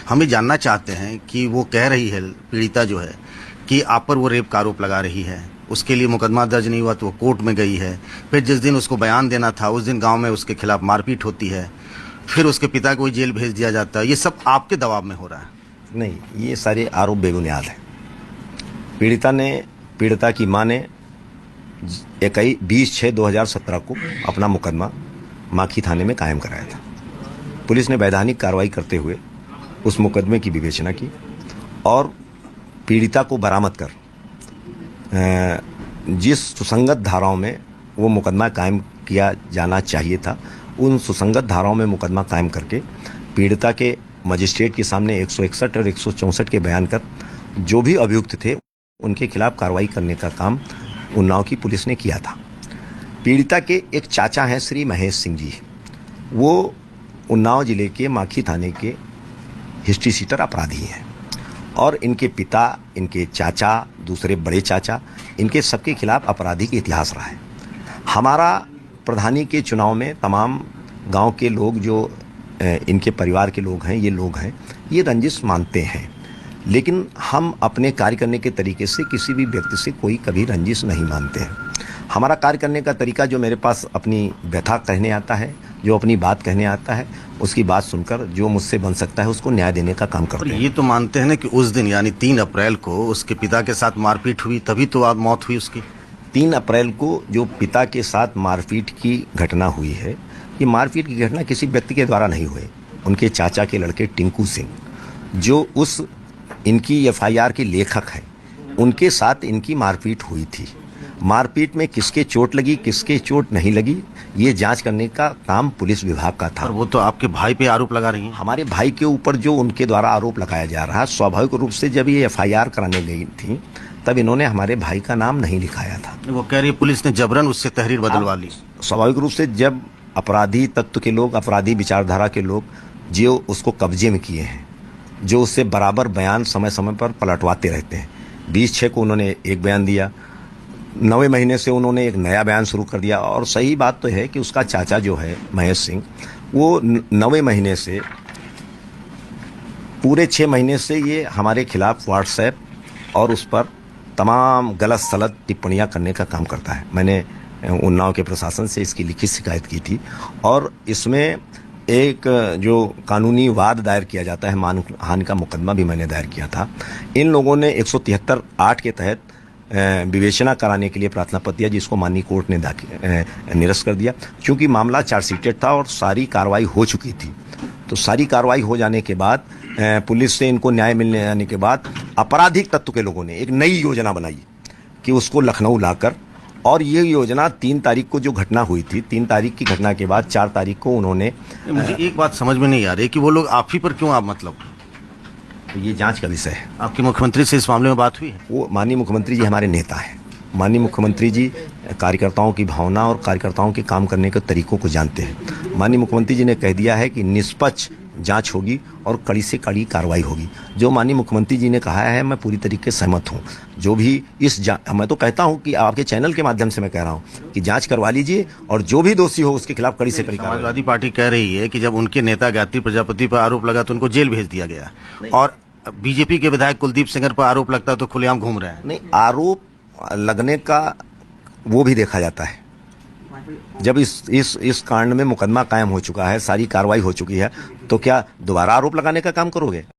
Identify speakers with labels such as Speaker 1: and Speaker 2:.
Speaker 1: हम ये जानना चाहते हैं कि वो कह रही है, पीड़िता जो है, कि आप पर वो रेप का आरोप लगा रही है। उसके लिए मुकदमा दर्ज नहीं हुआ तो वो कोर्ट में गई है। फिर जिस दिन उसको बयान देना था उस दिन गांव में उसके खिलाफ मारपीट होती है। फिर उसके पिता को जेल भेज दिया जाता है। ये सब आपके दबाव में हो रहा है?
Speaker 2: नहीं, ये सारे आरोप बेबुनियाद हैं। पीड़िता की मां ने 20/6/2017 को अपना मुकदमा माखी थाने में कायम कराया था। पुलिस ने वैधानिक कार्रवाई करते हुए उस मुकदमे की विवेचना की और पीड़िता को बरामद कर जिस सुसंगत धाराओं में वो मुकदमा कायम किया जाना चाहिए था, उन सुसंगत धाराओं में मुकदमा कायम करके पीड़िता के मजिस्ट्रेट के सामने 161 और 164 के बयान कर जो भी अभियुक्त थे उनके खिलाफ कार्रवाई करने का काम उन्नाव की पुलिस ने किया था। पीड़िता के एक चाचा हैं श्री महेश सिंह जी। वो उन्नाव जिले के माखी थाने के हिस्ट्री शीटर अपराधी हैं और इनके पिता, इनके चाचा, दूसरे बड़े चाचा, इनके सबके खिलाफ आपराधिक इतिहास रहा है। हमारा प्रधानी के चुनाव में तमाम गांव के लोग जो इनके परिवार के लोग हैं, ये रंजिश मानते हैं, लेकिन हम अपने कार्य करने के तरीके से किसी भी व्यक्ति से कोई कभी रंजिश नहीं मानते हैं। हमारा कार्य करने का तरीका, जो मेरे पास अपनी व्यथा कहने आता है, जो अपनी बात कहने आता है, उसकी बात सुनकर जो मुझसे बन सकता है उसको न्याय देने का काम करते हैं।
Speaker 1: ये तो मानते हैं ना कि उस दिन यानी 3 अप्रैल को उसके पिता के साथ मारपीट हुई, तभी तो आप मौत हुई उसकी।
Speaker 2: 3 अप्रैल को जो पिता के साथ मारपीट की घटना हुई है, ये मारपीट की घटना किसी व्यक्ति के द्वारा नहीं हुई। उनके चाचा के लड़के टिंकू सिंह, जो उस इनकी एफआईआर के लेखक हैं, उनके साथ इनकी मारपीट हुई थी। मारपीट में किसके चोट लगी, किसके चोट नहीं लगी, ये जांच करने का काम पुलिस विभाग का था।
Speaker 1: और वो तो आपके भाई पे आरोप लगा रही हैं।
Speaker 2: हमारे भाई के ऊपर जो उनके द्वारा आरोप लगाया जा रहा है, स्वाभाविक रूप से जब ये एफआईआर कराने गई थी तब इन्होंने हमारे भाई का नाम नहीं लिखाया था।
Speaker 1: वो कह रही है पुलिस ने जबरन उससे तहरीर बदलवा ली।
Speaker 2: स्वाभाविक रूप से जब अपराधी तत्व के लोग, अपराधी विचारधारा के लोग जो उसको कब्जे में किए हैं, जो उससे बराबर बयान समय समय पर पलटवाते रहते हैं। 20/6 को उन्होंने एक बयान दिया, 9वें महीने से उन्होंने एक नया बयान शुरू कर दिया। और सही बात तो है कि उसका चाचा जो है महेश सिंह, वो 9वें महीने से पूरे 6 महीने से ये हमारे खिलाफ व्हाट्सएप और उस पर तमाम गलत सलत टिप्पणियां करने का काम करता है। मैंने उन्नाव के प्रशासन से इसकी लिखित शिकायत की थी और इसमें एक जो कानूनी वाद दायर किया जाता है, मानहानि का मुकदमा भी मैंने दायर किया था। इन लोगों ने 173(8) के तहत विवेचना कराने के लिए प्रार्थना पत्र दिया, जिसको माननीय कोर्ट ने निरस्त कर दिया। क्योंकि मामला चार्जशीटेड था और सारी कार्रवाई हो चुकी थी, तो सारी कार्रवाई हो जाने के बाद पुलिस से इनको न्याय मिलने जाने के बाद आपराधिक तत्व के लोगों ने एक नई योजना बनाई कि उसको लखनऊ लाकर, और ये योजना 3 तारीख को जो घटना हुई थी, 3 तारीख की घटना के बाद 4 तारीख को उन्होंने,
Speaker 1: मुझे एक बात समझ में नहीं आ रही कि वो लोग आप ही पर क्यों, आप मतलब
Speaker 2: ये जांच का विषय है।
Speaker 1: आपके मुख्यमंत्री से इस मामले में बात हुई है?
Speaker 2: वो माननीय मुख्यमंत्री जी हमारे नेता हैं। माननीय मुख्यमंत्री जी कार्यकर्ताओं की भावना और कार्यकर्ताओं के काम करने के तरीकों को जानते हैं। माननीय मुख्यमंत्री जी ने कह दिया है कि निष्पक्ष जांच होगी और कड़ी से कड़ी कार्रवाई होगी। जो माननीय मुख्यमंत्री जी ने कहा है, मैं पूरी तरीके से सहमत हूँ। जो भी मैं तो कहता हूँ कि आपके चैनल के माध्यम से मैं कह रहा हूँ कि जांच करवा लीजिए और जो भी दोषी हो उसके खिलाफ कड़ी से कड़ी कार्रवाई।
Speaker 1: समाजवादी पार्टी कह रही है कि जब उनके नेता गायत्री प्रजापति पर आरोप लगा तो उनको जेल भेज दिया गया, और बीजेपी के विधायक कुलदीप सेंगर पर आरोप लगता है तो खुलेआम घूम रहे हैं।
Speaker 2: नहीं, आरोप लगने का वो भी देखा जाता है। जब इस कांड में मुकदमा कायम हो चुका है, सारी कार्रवाई हो चुकी है, तो क्या दोबारा आरोप लगाने का काम करोगे?